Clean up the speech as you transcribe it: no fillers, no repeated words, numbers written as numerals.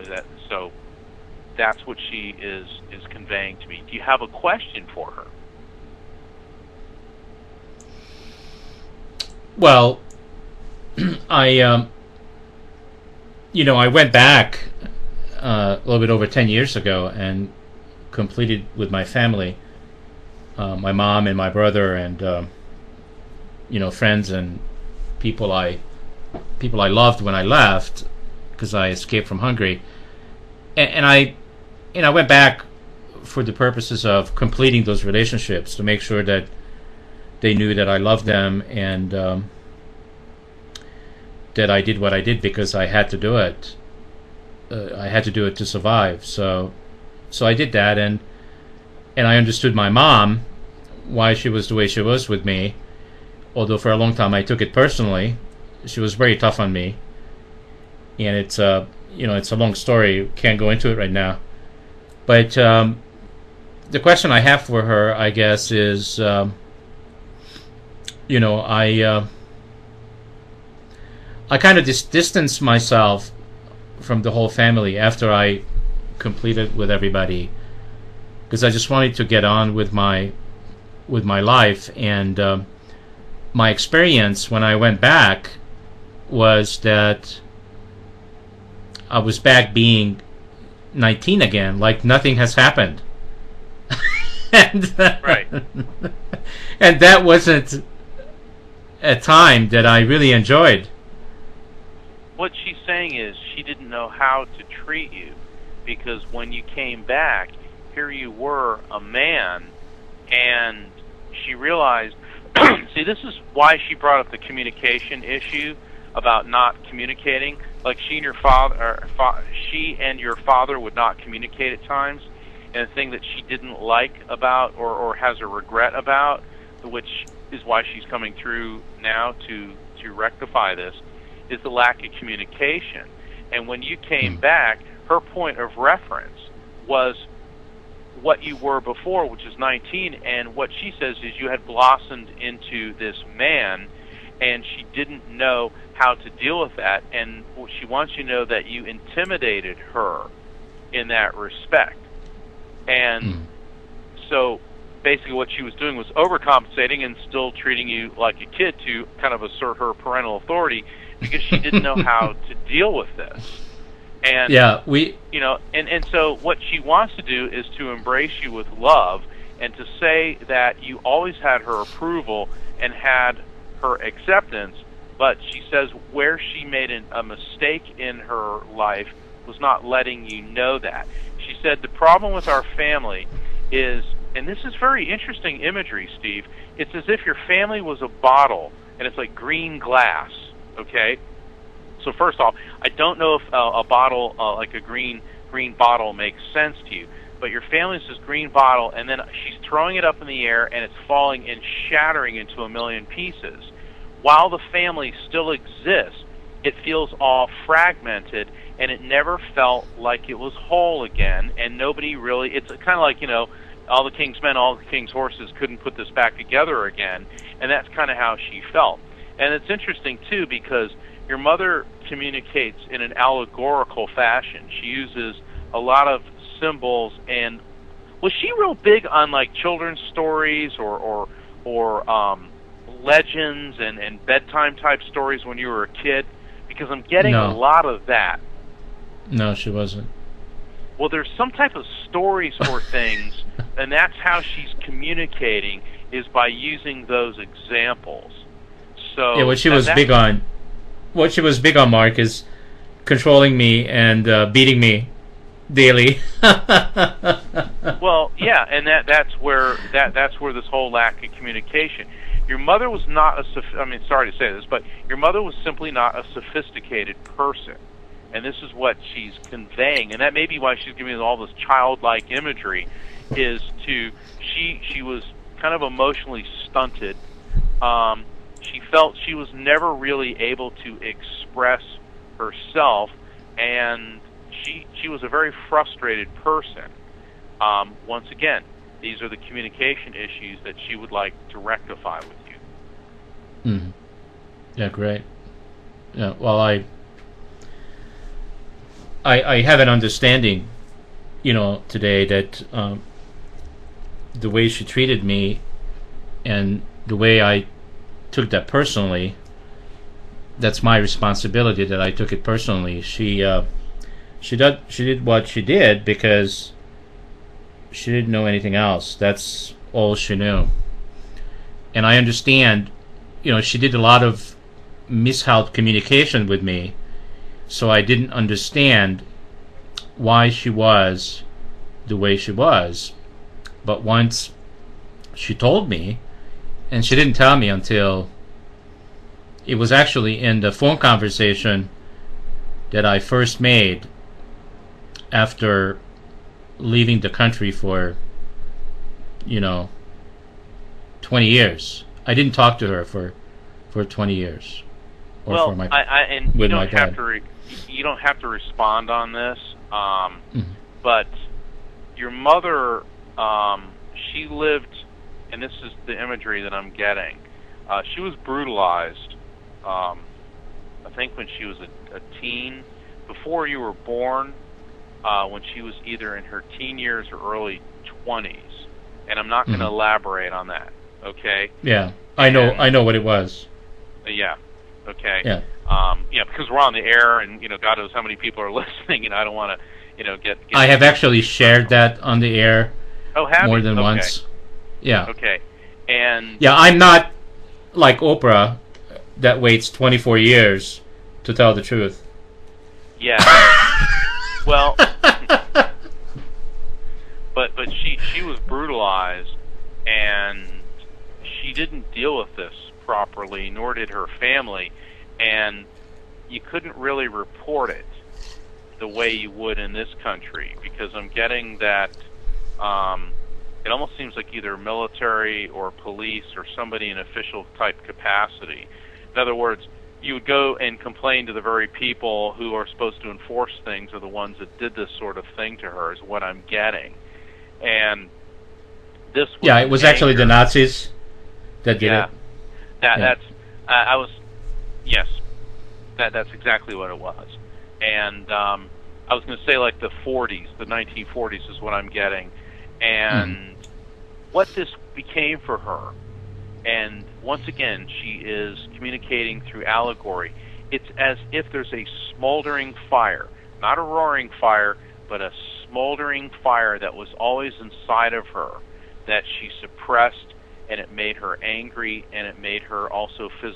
that. So that's what she is conveying to me. Do you have a question for her? Well, I I went back a little bit over 10 years ago and completed with my family, my mom and my brother, and friends and people I loved when I left, because I escaped from Hungary, and I went back for the purposes of completing those relationships, to make sure that they knew that I loved them, and that I did what I did because I had to do it. I had to do it to survive. So I did that, and I understood my mom, why she was the way she was with me. Although for a long time I took it personally, she was very tough on me, and it's it's a long story. Can't go into it right now. But the question I have for her, I guess, is, I kind of distanced myself from the whole family after I completed with everybody, because I just wanted to get on with my life. And my experience when I went back was that I was back being 19 again, like nothing has happened. and Right. And that wasn't a time that I really enjoyed. What she's saying is she didn't know how to treat you, because when you came back, here you were, a man, and she realized, see, this is why she brought up the communication issue about not communicating. Like she and your father would not communicate at times, and the thing that she didn't like about, or has a regret about, which is why she's coming through now to rectify this, is the lack of communication. And when you came back, her point of reference was what you were before, which is 19, and what she says is you had blossomed into this man, and she didn't know how to deal with that, and she wants you to know that you intimidated her in that respect. And so basically what she was doing was overcompensating and still treating you like a kid to kind of assert her parental authority, because she didn't know how to deal with this. And and so what she wants to do is to embrace you with love, and to say that you always had her approval and had her acceptance, but she says where she made a mistake in her life was not letting you know that. She said the problem with our family is, and this is very interesting imagery, Steve, it's as if your family was a bottle, and it's like green glass, okay? So first off, I don't know if a bottle, like a green bottle, makes sense to you, but your family's this green bottle, and then she's throwing it up in the air, and it's falling and shattering into a million pieces. While the family still exists, it feels all fragmented, and it never felt like it was whole again, and nobody really, it's kind of like, all the king's men, all the king's horses couldn't put this back together again, and that's kind of how she felt. And it's interesting, too, because your mother communicates in an allegorical fashion. She uses a lot of symbols, and was she real big on like children's stories or legends and bedtime type stories when you were a kid? Because I'm getting a lot of that. No, she wasn't. Well, there's some type of stories or things, and that's how she's communicating, is by using those examples. So yeah, what she was big on, Mark, is controlling me and beating me daily. Well, yeah, and that's where this whole lack of communication. Your mother was not sorry to say this, but your mother was simply not a sophisticated person. And this is what she's conveying, and that may be why she's giving us all this childlike imagery, is she was kind of emotionally stunted. She felt she was never really able to express herself, and she was a very frustrated person. Once again, these are the communication issues that she would like to rectify with you. Yeah, great. Yeah, well, I have an understanding, today that the way she treated me and the way I took that personally, that's my responsibility that I took it personally. She did what she did because she didn't know anything else. That's all she knew. And I understand, she did a lot of misheld communication with me, so I didn't understand why she was the way she was. But once she told me, and she didn't tell me until it was actually in the phone conversation that I first made after leaving the country for 20 years. I didn't talk to her for 20 years. Or well, for my, and with you my don't dad. have to you don't have to respond on this. But your mother, she lived, and this is the imagery that I'm getting. She was brutalized. I think when she was a teen, before you were born, when she was either in her teen years or early 20s. And I'm not going to elaborate on that. Okay. Yeah, I know what it was. Yeah. Okay. Yeah. Because we're on the air, and God knows how many people are listening, and I don't want to, get. I have actually shared that on the air. Oh, have more you? than Okay. once. Yeah. Okay. And yeah, I'm not like Oprah that waits 24 years to tell the truth. Yeah. Well, but she was brutalized, and she didn't deal with this properly, nor did her family, and you couldn't really report it the way you would in this country, because I'm getting that it almost seems like either military or police or somebody in official type capacity. In other words, you would go and complain to the very people who are supposed to enforce things are the ones that did this sort of thing to her, is what I'm getting. And this was it was actually the Nazis that did it. That's that's exactly what it was. And I was going to say like the 40s, the 1940s is what I'm getting. And what this became for her, and once again, she is communicating through allegory. It's as if there's a smoldering fire, not a roaring fire, but a smoldering fire that was always inside of her that she suppressed, and it made her angry, and it made her also physically